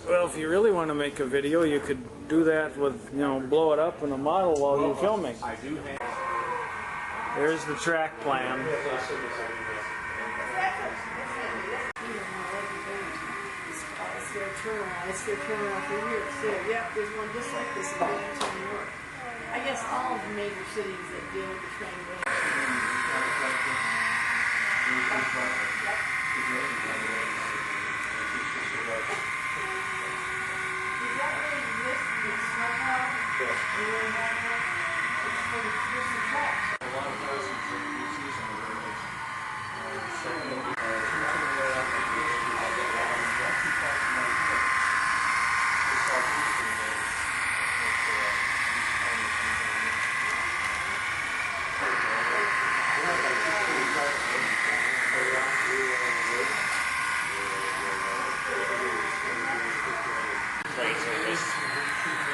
Well, if you really want to make a video, you could do that with, you know, blow it up in a model while you're filming. There's the track plan. It's their turnaround for years. So, yep, there's one just like this in Binghamton, New York. I guess all of the major cities that deal with the train rail. Does that really exist in the snowplow? Yes. You really have that? It's for the tracks. A lot of persons that you see some of those.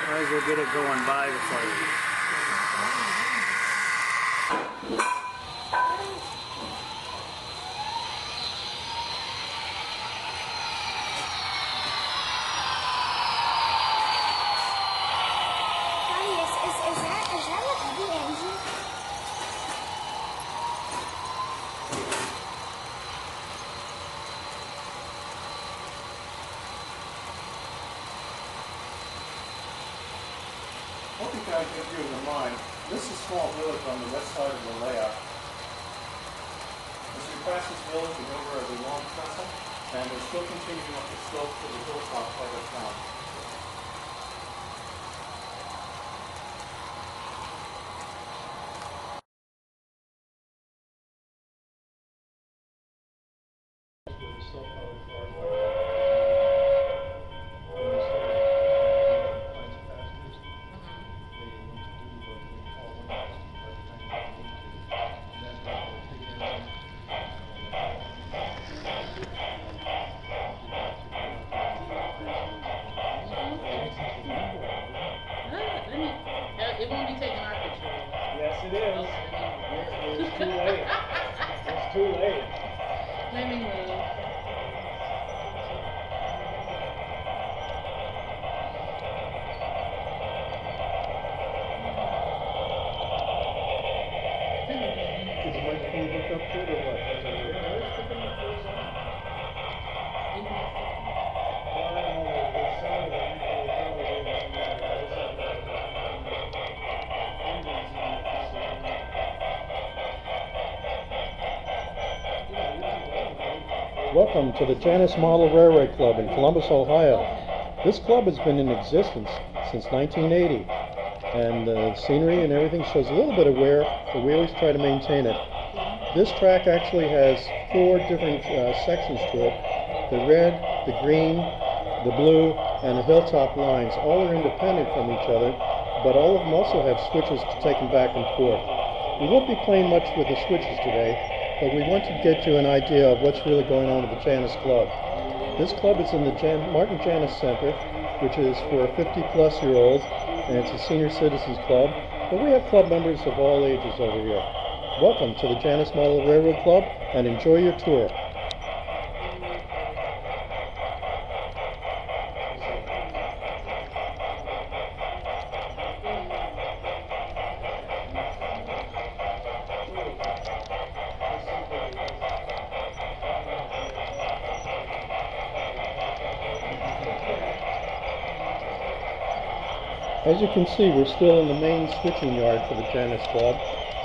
Might as well get it going by before you. Is that a heavy engine? What you guys have here in mind, this is a small village on the west side of the layout. As you pass this village, you go over the long trestle, and we're still continuing up the slope to the hilltop part of town. It won't be taking our picture. Yes, it is. It's too late. It's too late. Let me move. Is my phone hooked up to it or what? Welcome to the Janis Model Railway Club in Columbus, Ohio. This club has been in existence since 1980, and the scenery and everything shows a little bit of wear, but we always try to maintain it. This track actually has 4 different sections to it: the red, the green, the blue, and the hilltop lines. All are independent from each other, but all of them also have switches to take them back and forth. We won't be playing much with the switches today, but we want to get you an idea of what's really going on with the Janis Club. This club is in the Martin Janis Center, which is for 50-plus-year-olds, and it's a senior citizens club, but we have club members of all ages over here. Welcome to the Janis Model Railroad Club, and enjoy your tour. As you can see, we're still in the main switching yard for the Janis Club.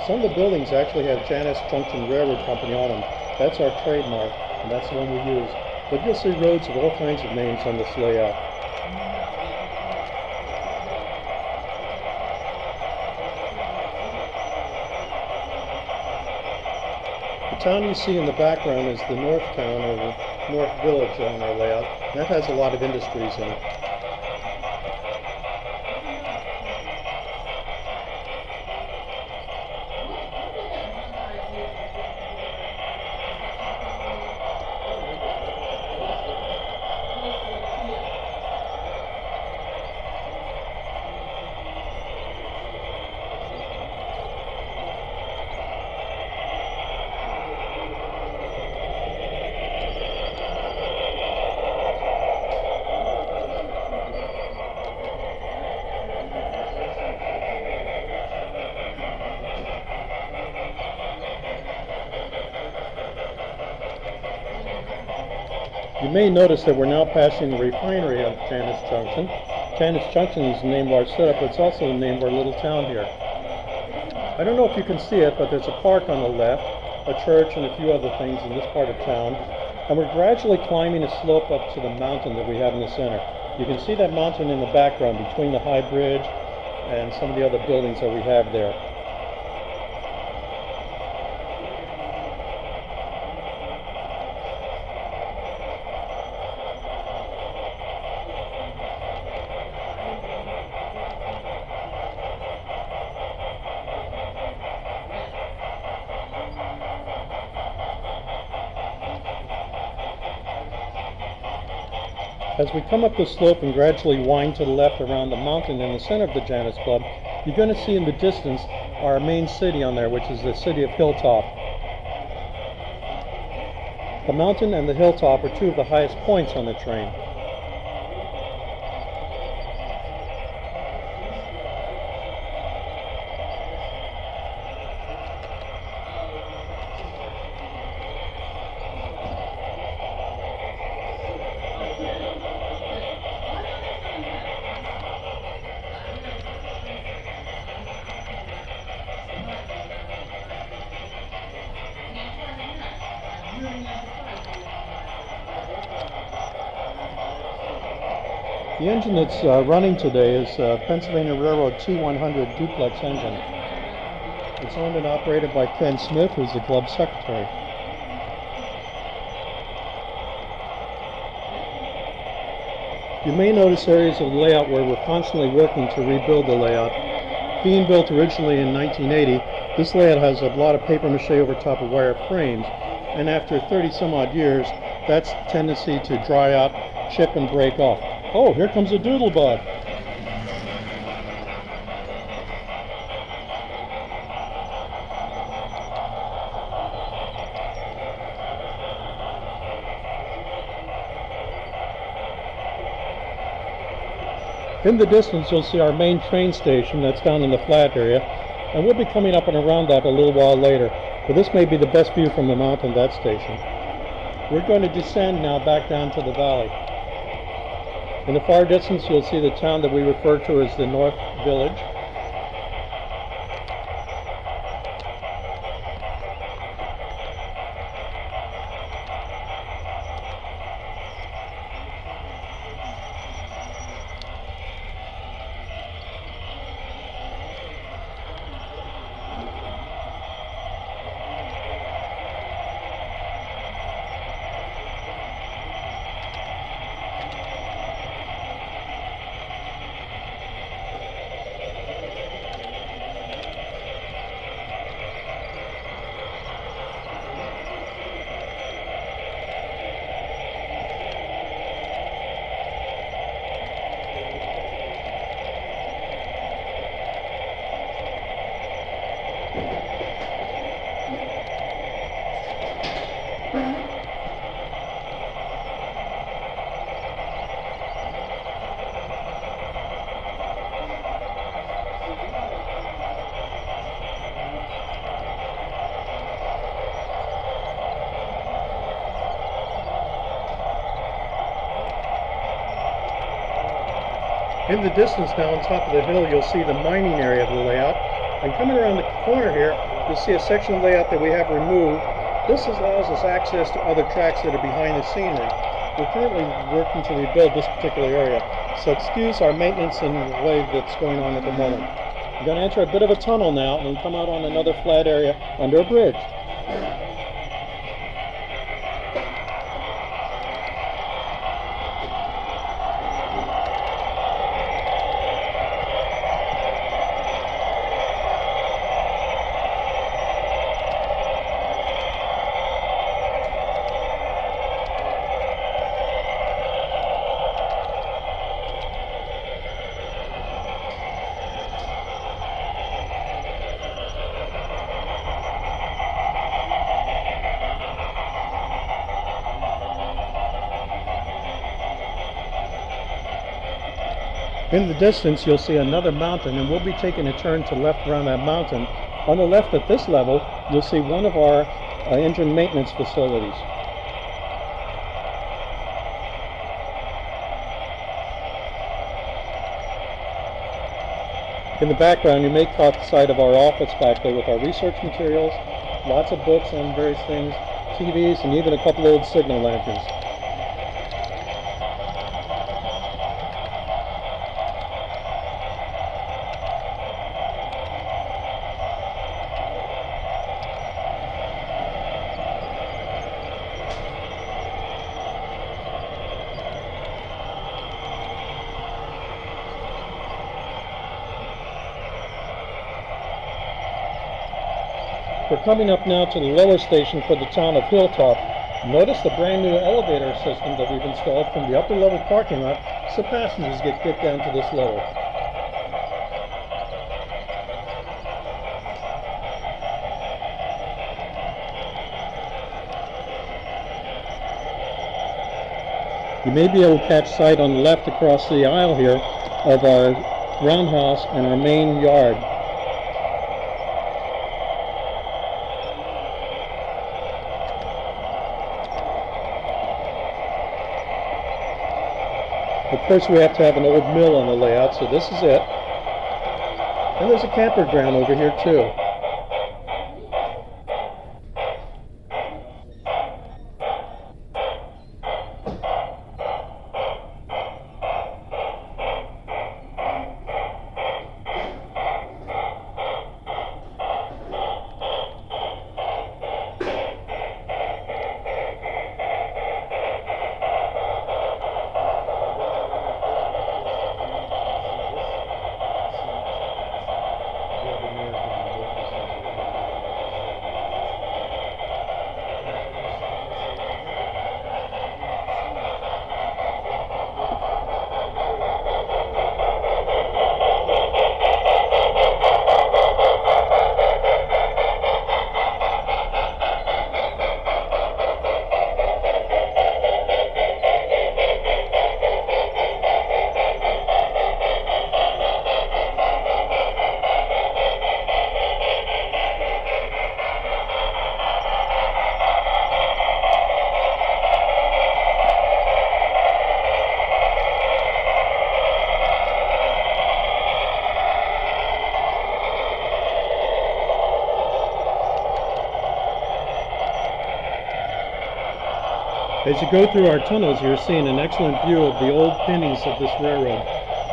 Some of the buildings actually have Janis Junction Railroad Company on them. That's our trademark, and that's the one we use. But you'll see roads of all kinds of names on this layout. The town you see in the background is the North Town, or the North Village on our layout. That has a lot of industries in it. You may notice that we're now passing the refinery of Janis Junction. Janis Junction is the name of our setup, but it's also the name of our little town here. I don't know if you can see it, but there's a park on the left, a church, and a few other things in this part of town. And we're gradually climbing a slope up to the mountain that we have in the center. You can see that mountain in the background between the high bridge and some of the other buildings that we have there. As we come up the slope and gradually wind to the left around the mountain in the center of the Janis Club, you're going to see in the distance our main city on there, which is the city of Hilltop. The mountain and the hilltop are two of the highest points on the train. The engine that's running today is Pennsylvania Railroad T100 duplex engine. It's owned and operated by Ken Smith, who's the club secretary. You may notice areas of the layout where we're constantly working to rebuild the layout. Being built originally in 1980, this layout has a lot of paper mache over top of wire frames, and after 30 some odd years, that's tendency to dry out, chip, and break off. Oh, here comes a doodlebug. In the distance, you'll see our main train station that's down in the flat area, and we'll be coming up and around that a little while later, but this may be the best view from the mountain, that station. We're going to descend now back down to the valley. In the far distance, you'll see the town that we refer to as the North Village. In the distance now on top of the hill, you'll see the mining area of the layout. And coming around the corner here, you'll see a section of layout that we have removed. This allows us access to other tracks that are behind the scenery. We're currently working to rebuild this particular area, so excuse our maintenance and the way that's going on at the moment. We're going to enter a bit of a tunnel now and come out on another flat area under a bridge. In the distance, you'll see another mountain, and we'll be taking a turn to left around that mountain. On the left at this level, you'll see one of our engine maintenance facilities. In the background, you may catch sight of our office back there with our research materials, lots of books on various things, TVs, and even a couple old signal lanterns. We're coming up now to the lower station for the town of Hilltop. Notice the brand new elevator system that we've installed from the upper level parking lot so passengers get down to this level. You may be able to catch sight on the left across the aisle here of our roundhouse and our main yard. But first we have to have an old mill on the layout, so this is it. And there's a camper ground over here too. As you go through our tunnels, you're seeing an excellent view of the old pinnings of this railroad.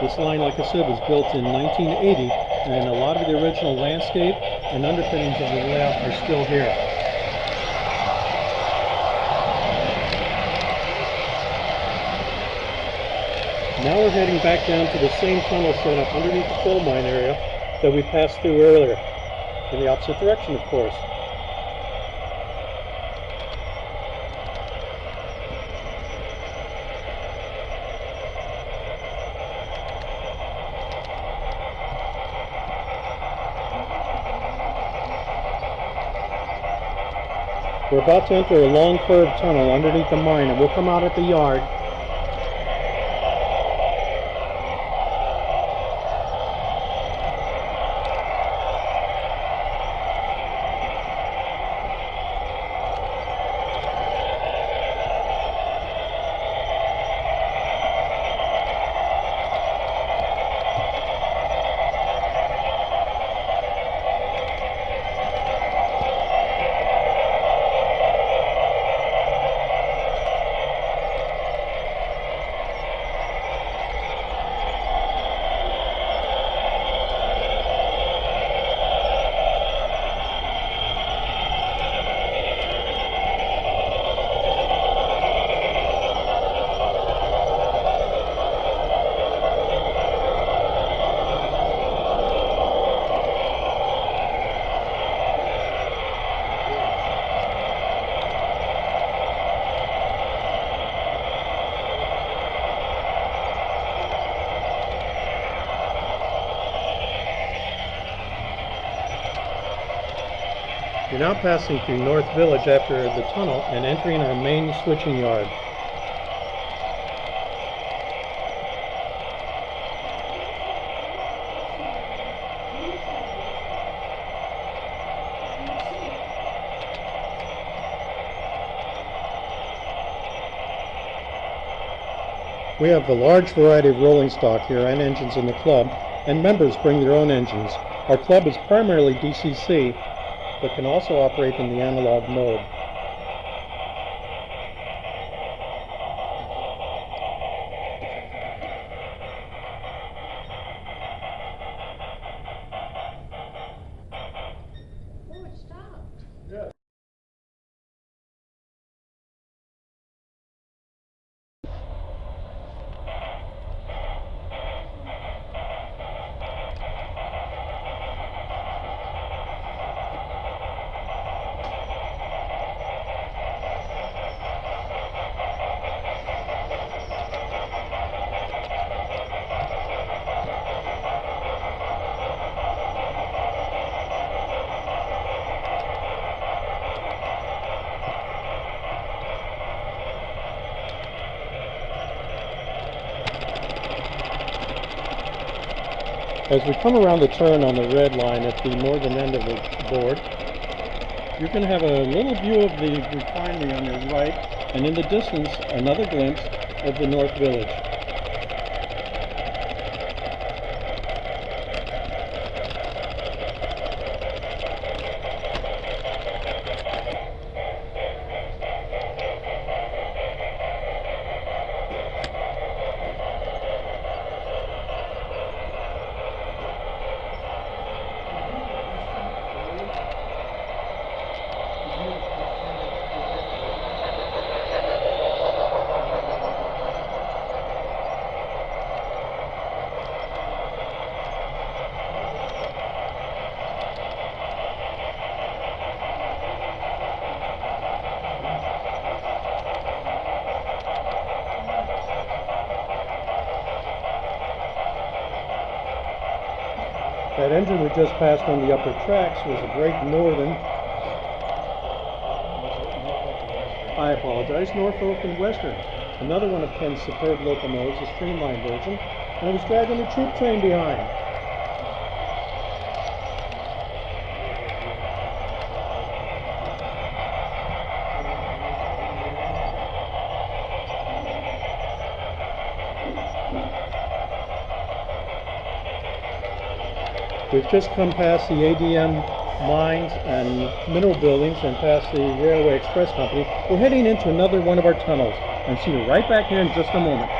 This line, like I said, was built in 1980, and a lot of the original landscape and underpinnings of the layout are still here. Now we're heading back down to the same tunnel setup underneath the coal mine area that we passed through earlier, in the opposite direction, of course. We're about to enter a long curved tunnel underneath the mine, and we'll come out at the yard. We're now passing through North Village after the tunnel and entering our main switching yard. We have a large variety of rolling stock here and engines in the club, and members bring their own engines. Our club is primarily DCC, but can also operate in the analog mode. Oh, it stopped. As we come around the turn on the red line at the northern end of the board, you're going to have a little view of the refinery on your right, and in the distance, another glimpse of the North Village. That engine we just passed on the upper tracks was a Great Northern. I apologize, Norfolk and Western. Another one of Ken's superb locomotives, a streamlined version, and it was dragging the troop train behind. We've just come past the ADM mines and mineral buildings and past the Railway Express Company. We're heading into another one of our tunnels, and see you right back here in just a moment.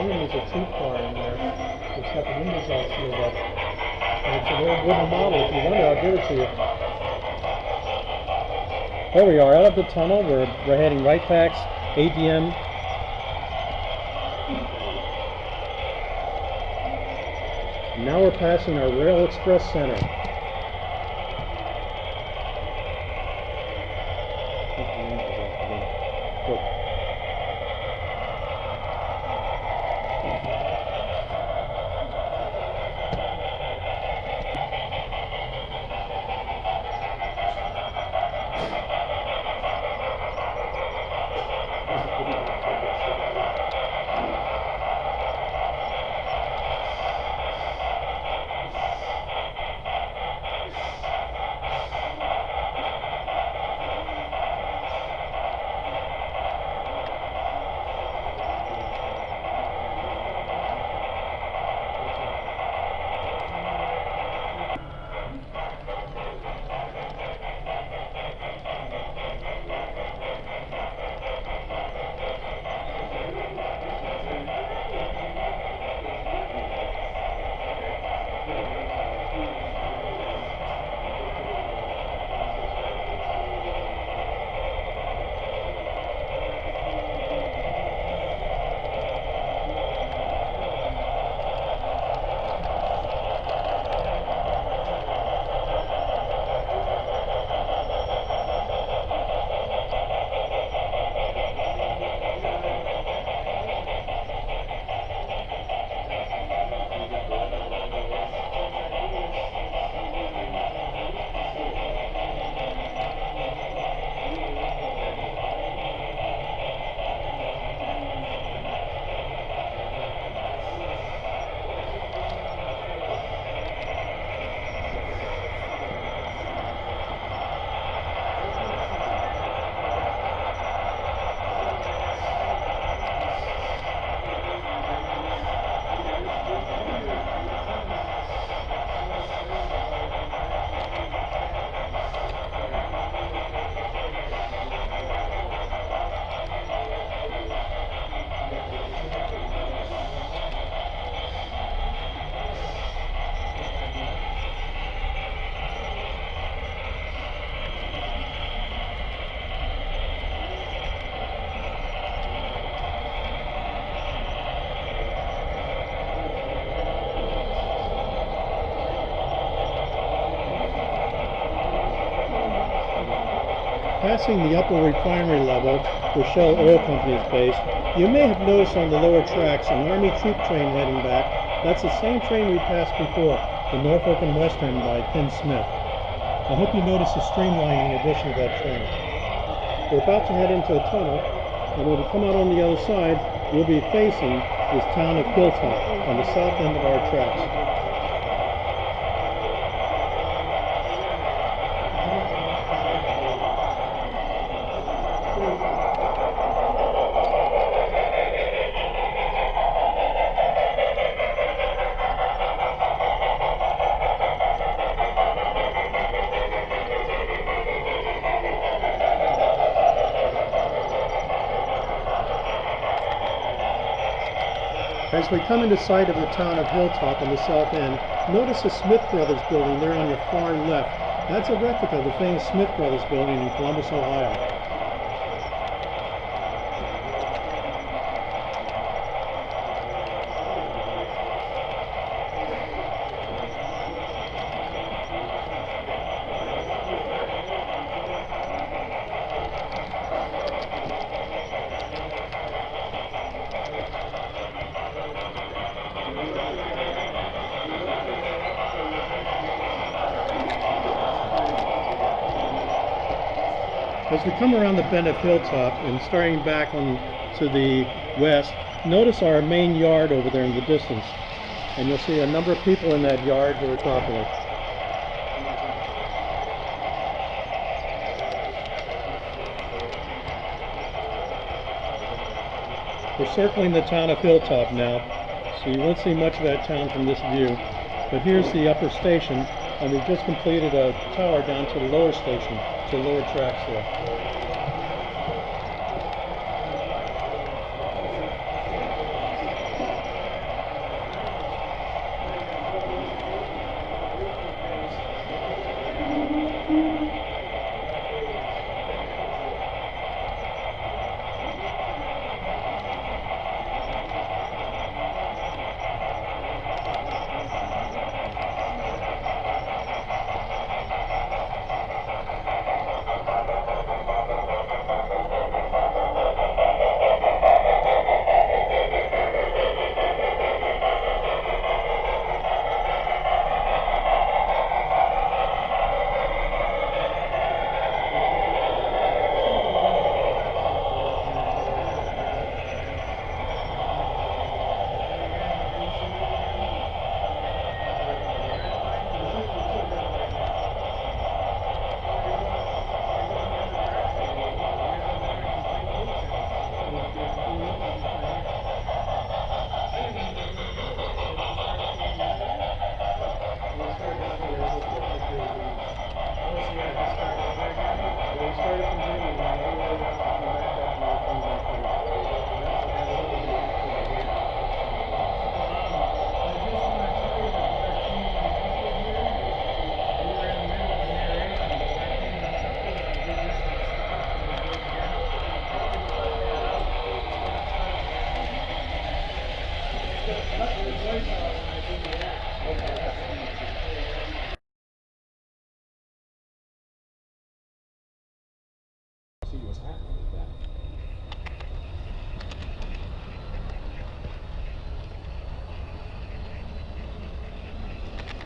There's a troop car in there. It's got the windows all sealed up. And it's an old wooden model. If you wonder, I'll give it to you. There we are, out of the tunnel. We're heading right past ADM. Now we're passing our Rail Express Center. Passing the upper refinery level where Shell Oil Company is based, you may have noticed on the lower tracks an Army troop train heading back. That's the same train we passed before, the Norfolk and Western by Ken Smith. I hope you notice the streamlining addition to that train. We're about to head into a tunnel, and when we come out on the other side, we'll be facing this town of Hilltop on the south end of our tracks. As we come into sight of the town of Hilltop on the south end, notice the Smith Brothers building there on your far left. That's a replica of the famous Smith Brothers building in Columbus, Ohio. As we come around the bend of Hilltop and starting back on to the west, notice our main yard over there in the distance. And you'll see a number of people in that yard who are talking. We're circling the town of Hilltop now, so you won't see much of that town from this view. But here's the upper station, and we've just completed a tower down to the lower station, to the lower tracks there.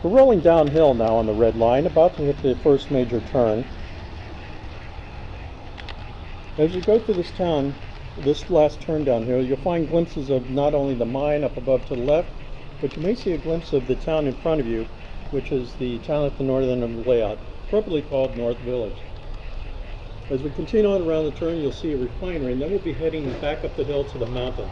We're rolling downhill now on the red line, about to hit the first major turn. As you go through this town, this last turn down here, you'll find glimpses of not only the mine up above to the left, but you may see a glimpse of the town in front of you, which is the town at the northern end of the layout, appropriately called North Village. As we continue on around the turn, you'll see a refinery, and then we'll be heading back up the hill to the mountain.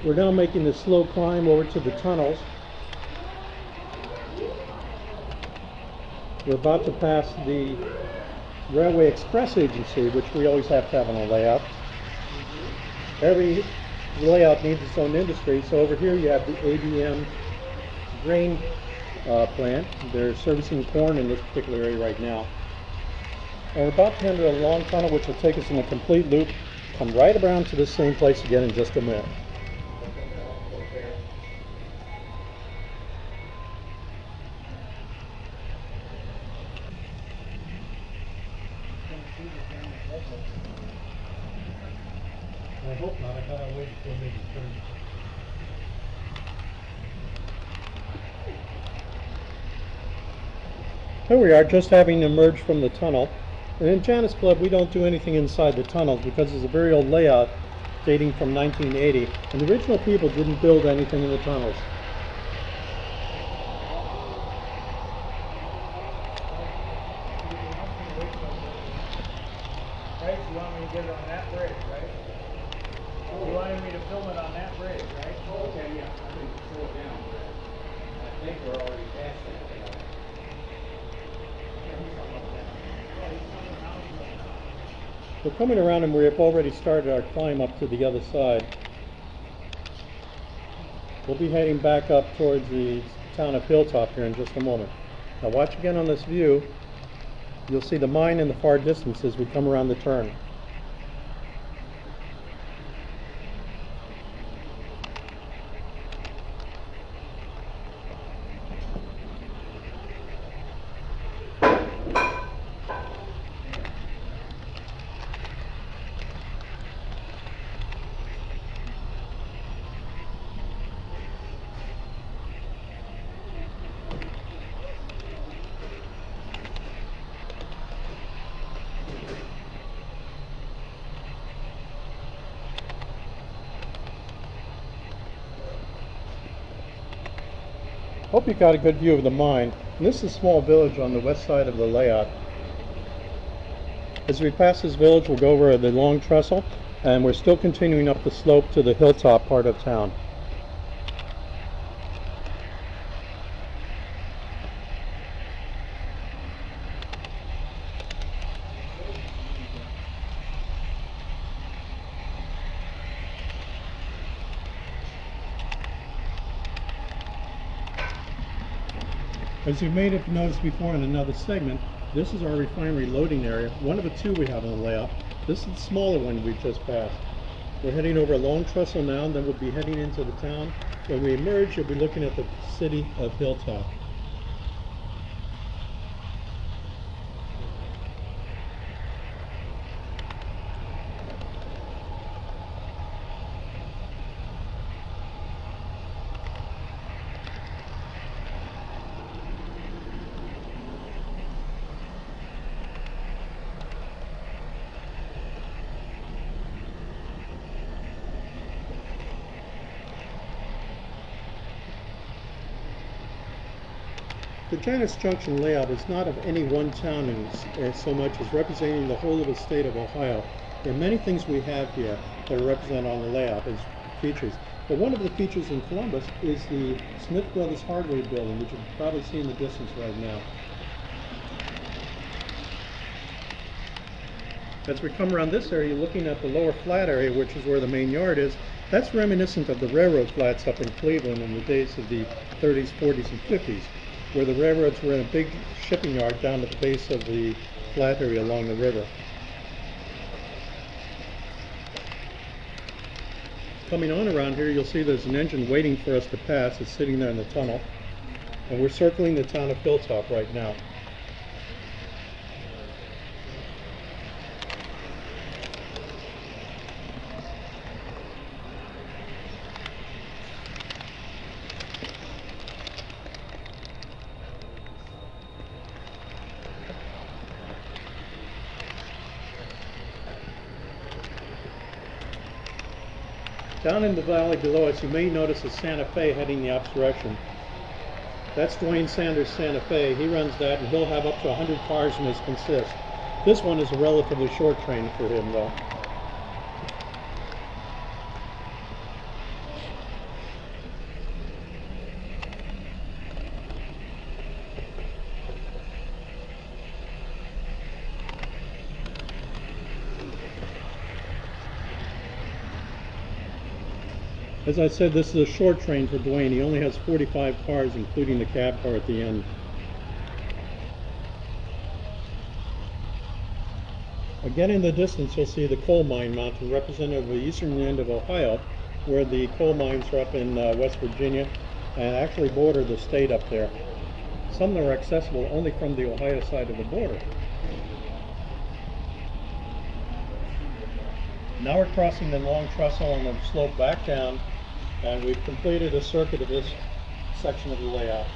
We're now making the slow climb over to the tunnels. We're about to pass the Railway Express Agency, which we always have to have on a layout. Every layout needs its own industry. So over here you have the ADM grain plant. They're servicing corn in this particular area right now. And we're about to enter a long tunnel which will take us in a complete loop, come right around to this same place again in just a minute. I hope not. I gotta wait until they turn. Here we are, just having emerged from the tunnel. And in Janis Club, we don't do anything inside the tunnels because it's a very old layout dating from 1980. And the original people didn't build anything in the tunnels. Right, you want me to get it on that bridge, right? You wanted me to film it on that bridge, right? Okay, yeah, I think slow it down. I think we're already past that. We're coming around and we have already started our climb up to the other side. We'll be heading back up towards the town of Hilltop here in just a moment. Now watch again on this view. You'll see the mine in the far distance as we come around the turn. Hope you got a good view of the mine. And this is a small village on the west side of the layout. As we pass this village, we'll go over the long trestle, and we're still continuing up the slope to the hilltop part of town. As you may have noticed before in another segment, this is our refinery loading area, one of the two we have on the layout. This is the smaller one we just passed. We're heading over a long trestle now, and then we'll be heading into the town. When we emerge, you'll be looking at the city of Hilltop. The Janis Junction layout is not of any one town so much as representing the whole of the state of Ohio. There are many things we have here that are represented on the layout as features. But one of the features in Columbus is the Smith Brothers Hardware building, which you can probably see in the distance right now. As we come around this area, you're looking at the lower flat area, which is where the main yard is. That's reminiscent of the railroad flats up in Cleveland in the days of the 30s, 40s, and 50s, where the railroads were in a big shipping yard down at the base of the flat area along the river. Coming on around here, you'll see there's an engine waiting for us to pass. It's sitting there in the tunnel. And we're circling the town of Hilltop right now. Down in the valley below us, you may notice a Santa Fe heading the opposite direction. That's Dwayne Sanders' Santa Fe. He runs that, and he'll have up to 100 cars in his consist. This one is a relatively short train for him, though. As I said, this is a short train for Dwayne. He only has 45 cars, including the cab car at the end. Again, in the distance, you'll see the coal mine mountain, representative of the eastern end of Ohio, where the coal mines are up in West Virginia and actually border the state up there. Some of them are accessible only from the Ohio side of the border. Now we're crossing the long trestle on the slope back down, and we've completed a circuit of this section of the layout.